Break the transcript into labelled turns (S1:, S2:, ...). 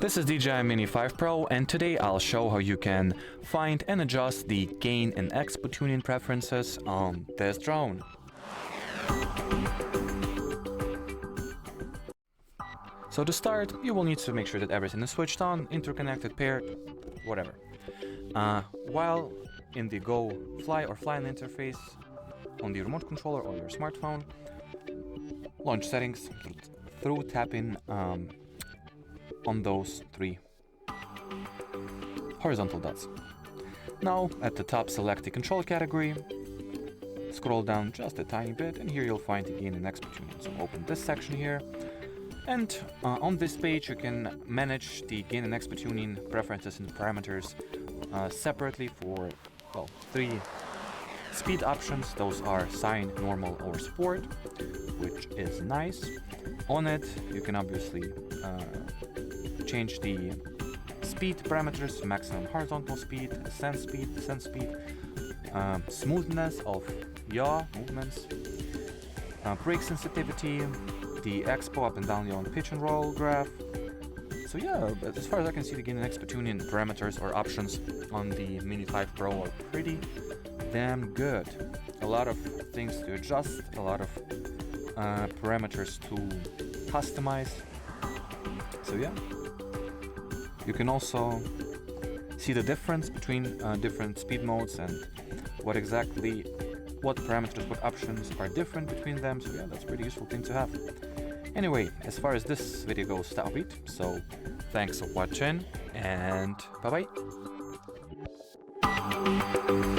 S1: This is DJI Mini 5 Pro, and today I'll show how you can find and adjust the gain and Expo tuning preferences on this drone. So to start, you will need to make sure that everything is switched on, interconnected, paired, whatever. While in the Go Fly or Fly interface on the remote controller or your smartphone, launch settings through tapping on those three horizontal dots. Now at the top, select the control category, scroll down just a tiny bit, and here you'll find the gain and Expo tuning. So open this section here, and on this page you can manage the gain and Expo tuning preferences and parameters separately for, well, three speed options. Those are Cine, Normal, or Sport, which is nice. On it you can obviously change the speed parameters, maximum horizontal speed, descent speed, smoothness of yaw movements, brake sensitivity, the Expo up and down yaw and pitch and roll graph. So yeah, as far as I can see, the gain and Expo tuning parameters or options on the Mini 5 Pro are pretty damn good. A lot of things to adjust, a lot of parameters to customize. So yeah, you can also see the difference between different speed modes and what parameters, what options are different between them. So yeah, that's a pretty useful thing to have. Anyway, as far as this video goes, that'll be it. So thanks for watching, and bye bye.